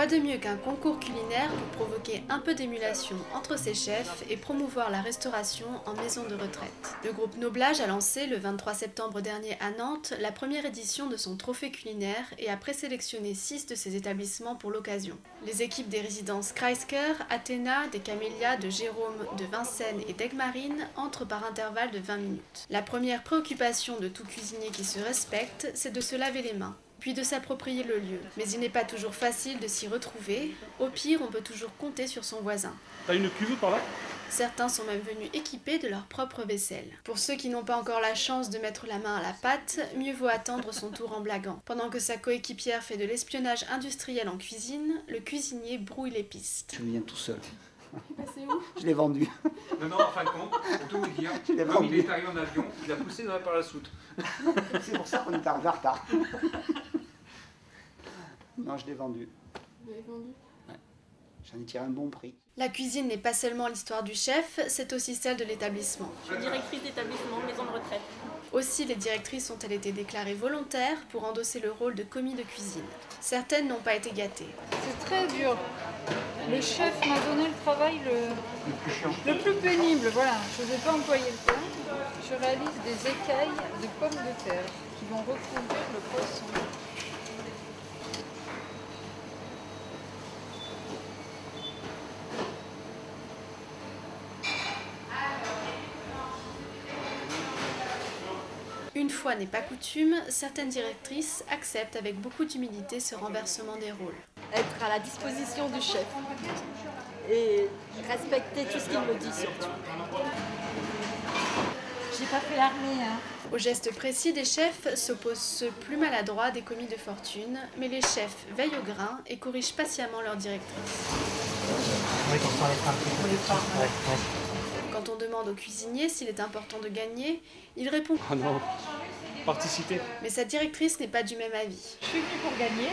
Quoi de mieux qu'un concours culinaire pour provoquer un peu d'émulation entre ses chefs et promouvoir la restauration en maison de retraite. Le groupe Noblage a lancé le 23 septembre dernier à Nantes la première édition de son trophée culinaire et a présélectionné 6 de ses établissements pour l'occasion. Les équipes des résidences Kreisker, Athéna, des Camélias, de Jérôme, de Vincennes et d'Aigues-Marines entrent par intervalle de 20 minutes. La première préoccupation de tout cuisinier qui se respecte, c'est de se laver les mains, puis de s'approprier le lieu. Mais il n'est pas toujours facile de s'y retrouver. Au pire, on peut toujours compter sur son voisin. T'as une cuve par là ? Certains sont même venus équipés de leur propre vaisselle. Pour ceux qui n'ont pas encore la chance de mettre la main à la pâte, mieux vaut attendre son tour en blaguant. Pendant que sa coéquipière fait de l'espionnage industriel en cuisine, le cuisinier brouille les pistes. Je viens tout seul. C'est où ? Je l'ai vendu. Non, en fin de compte, pour tout vous dire, comme il est arrivé en avion, il a poussé dans la parachute. C'est pour ça qu'on est arrivé en retard. Non, je l'ai vendu. Vous l'avez vendu ? Ouais. J'en ai tiré un bon prix. La cuisine n'est pas seulement l'histoire du chef, c'est aussi celle de l'établissement. Je suis directrice d'établissement, maison de retraite. Aussi, les directrices ont-elles été déclarées volontaires pour endosser le rôle de commis de cuisine. Certaines n'ont pas été gâtées. C'est très dur. Le chef m'a donné le travail le plus pénible. Voilà, je ne vais pas employer le terme. Je réalise des écailles de pommes de terre qui vont recouvrir le poisson. Une fois n'est pas coutume, certaines directrices acceptent avec beaucoup d'humilité ce renversement des rôles. Être à la disposition du chef et respecter tout ce qu'il me dit surtout. J'ai pas fait l'armée, hein. Aux gestes précis des chefs s'opposent ceux plus maladroits des commis de fortune, mais les chefs veillent au grain et corrigent patiemment leur directrice. Oui, comme ça on les fera un peu. Quand on demande au cuisinier s'il est important de gagner, il répond Ah non, participer. mais sa directrice n'est pas du même avis. Je suis venue pour gagner,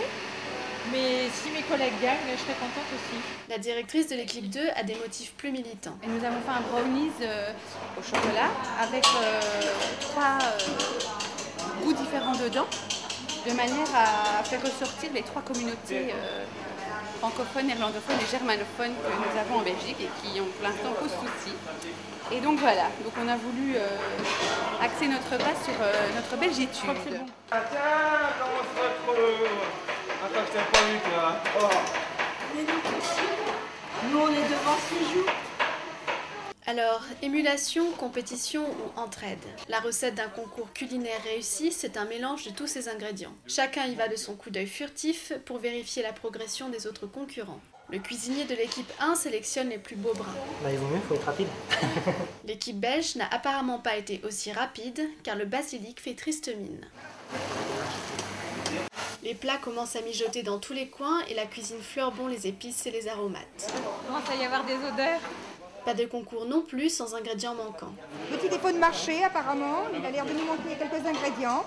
mais si mes collègues gagnent, je serai contente aussi. La directrice de l'équipe 2 a des motifs plus militants. Et nous avons fait un brownies au chocolat avec 3 goûts différents dedans, de manière à faire ressortir les 3 communautés francophones, néerlandophones et germanophones que nous avons en Belgique et qui ont pour l'instant cause souci. Et donc voilà, donc on a voulu axer notre base sur notre belgitude. Ah tiens, comment on se retrouve? Attends, je t'ai pas vu toi. Oh. Nous, on est devant 6 jours. Alors, émulation, compétition ou entraide. La recette d'un concours culinaire réussi, c'est un mélange de tous ces ingrédients. Chacun y va de son coup d'œil furtif pour vérifier la progression des autres concurrents. Le cuisinier de l'équipe 1 sélectionne les plus beaux brins. Bah, il vaut mieux, il faut être rapide. L'équipe belge n'a apparemment pas été aussi rapide, car le basilic fait triste mine. Les plats commencent à mijoter dans tous les coins et la cuisine fleure bon les épices et les aromates. Il commence à y avoir des odeurs. Pas de concours non plus sans ingrédients manquants. Petit défaut de marché apparemment, il a l'air de nous manquer quelques ingrédients,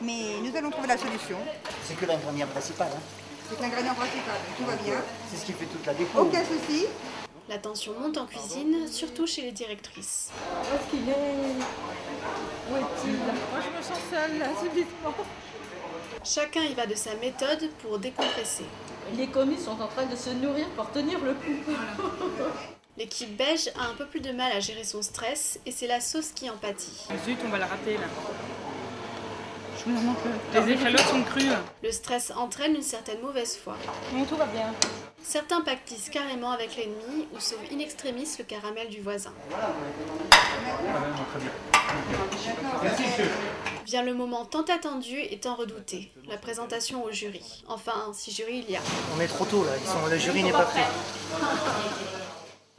mais nous allons trouver la solution. C'est que l'ingrédient principal. Hein. C'est l'ingrédient principal, tout va bien. C'est ce qui fait toute la déco. Aucun souci. La tension monte en cuisine, surtout chez les directrices. Où est-ce qu'il est? Où est-il? Moi je me sens seule là, subitement. Chacun y va de sa méthode pour décompresser. Les commis sont en train de se nourrir pour tenir le coup. L'équipe belge a un peu plus de mal à gérer son stress et c'est la sauce qui en pâtit. Zut, on va la rater là. Je me demande que les échalotes sont crues. Le stress entraîne une certaine mauvaise foi. Bon, tout va bien. Certains pactisent carrément avec l'ennemi ou sauvent in extremis le caramel du voisin. Vient le moment tant attendu et tant redouté, la présentation au jury. Enfin, si jury il y a. On est trop tôt là, le jury n'est pas prêt.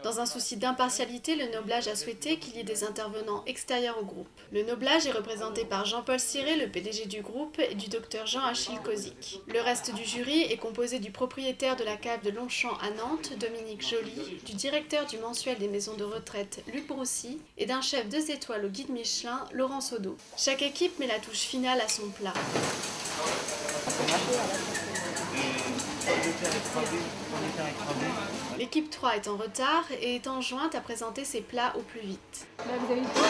Dans un souci d'impartialité, le Noblage a souhaité qu'il y ait des intervenants extérieurs au groupe. Le Noblage est représenté par Jean-Paul Ciré, le PDG du groupe, et du docteur Jean-Achille Kozik. Le reste du jury est composé du propriétaire de la cave de Longchamp à Nantes, Dominique Joly, du directeur du mensuel des maisons de retraite, Luc Broussy, et d'un chef 2 étoiles au guide Michelin, Laurent Sodo. Chaque équipe met la touche finale à son plat. L'équipe 3 est en retard et est enjointe à présenter ses plats au plus vite. Là, vous avez eu le temps?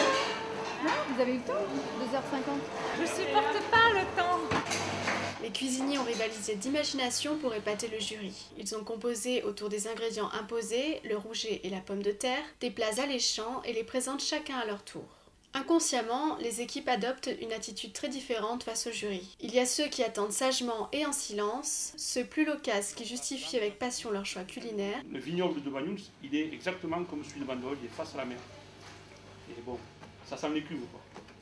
Non, vous avez eu le temps? 2h50. Je supporte pas le temps. Les cuisiniers ont rivalisé d'imagination pour épater le jury. Ils ont composé autour des ingrédients imposés, le rouget et la pomme de terre, des plats alléchants et les présentent chacun à leur tour. Inconsciemment, les équipes adoptent une attitude très différente face au jury. Il y a ceux qui attendent sagement et en silence, ceux plus loquaces qui justifient avec passion leur choix culinaire. Le vignoble de Banyuls, il est exactement comme celui de Bandol, il est face à la mer. Et bon, ça sent l'écume, quoi.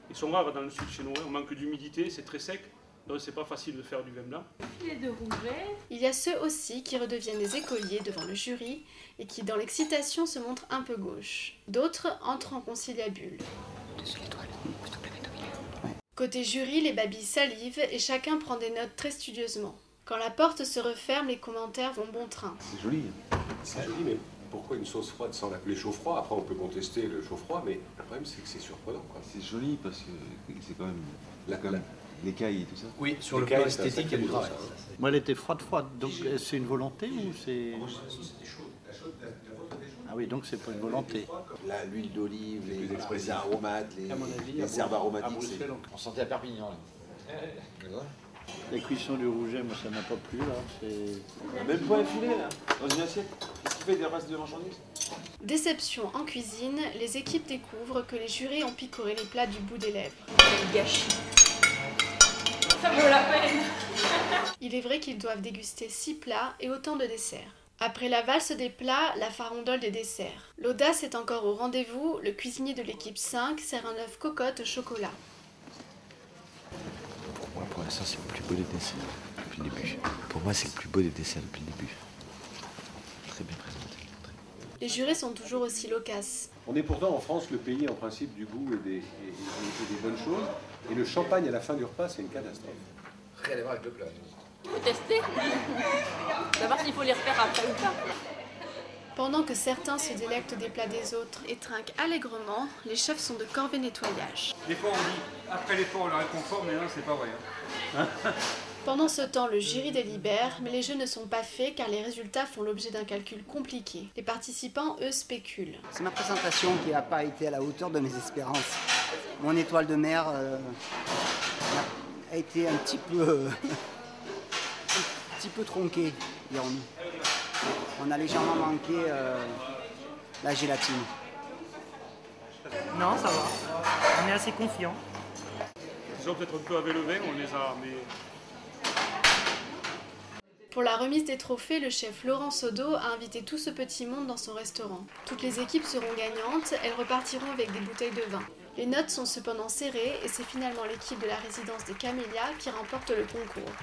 Ils sont rares dans le sud chez nous, on manque d'humidité, c'est très sec, donc c'est pas facile de faire du vin blanc. De rouget. Il y a ceux aussi qui redeviennent des écoliers devant le jury et qui, dans l'excitation, se montrent un peu gauches. D'autres entrent en conciliabule. Côté jury, les babys salivent et chacun prend des notes très studieusement. Quand la porte se referme, les commentaires vont bon train. C'est joli. C'est joli, mais pourquoi une sauce froide sans l'appeler chaud-froid? Après, on peut contester le chaud-froid, mais le problème, c'est que c'est surprenant. C'est joli parce que c'est quand même l'écaille et tout ça. Oui, sur le plan esthétique, il y a du travail. Moi, elle était froide. Donc, c'est une volonté ou c'est... Ah oui, donc c'est pas une volonté. L'huile d'olive, les aromates, les herbes aromatiques. On sentait à Perpignan. La cuisson du rouget, moi ça m'a pas plu là. Même pas un filet là, dans une assiette. Qu'est-ce qui fait des restes de marchandises? Déception en cuisine, les équipes découvrent que les jurés ont picoré les plats du bout des lèvres. Gâchis. Ça vaut la peine. Il est vrai qu'ils doivent déguster 6 plats et autant de desserts. Après la valse des plats, la farandole des desserts. L'audace est encore au rendez-vous, le cuisinier de l'équipe 5 sert un œuf cocotte au chocolat. Pour moi, pour l'instant, c'est le plus beau des desserts depuis le début. Pour moi, c'est le plus beau des desserts depuis le début. Très bien présenté. Les jurés sont toujours aussi loquaces. On est pourtant en France le pays en principe du goût et des bonnes choses. Et le champagne à la fin du repas, c'est une catastrophe. Rien à voir avec le plat. Il faut tester. Savoir s'il faut les refaire après ou pas. Pendant que certains se délectent des plats des autres et trinquent allègrement, les chefs sont de corvée nettoyage. Des fois on dit, après l'effort on le réconfort, mais non c'est pas vrai. Pendant ce temps, le jury délibère, mais les jeux ne sont pas faits car les résultats font l'objet d'un calcul compliqué. Les participants, eux, spéculent. C'est ma présentation qui n'a pas été à la hauteur de mes espérances. Mon étoile de mer a été un petit peu tronquée, dirons-nous. On a légèrement manqué la gélatine. Non, ça va. On est assez confiants. Ils ont peut-être un peu avec le vin, on les a... Mais... Pour la remise des trophées, le chef Laurent Sodo a invité tout ce petit monde dans son restaurant. Toutes les équipes seront gagnantes, elles repartiront avec des bouteilles de vin. Les notes sont cependant serrées et c'est finalement l'équipe de la résidence des Camélias qui remporte le concours.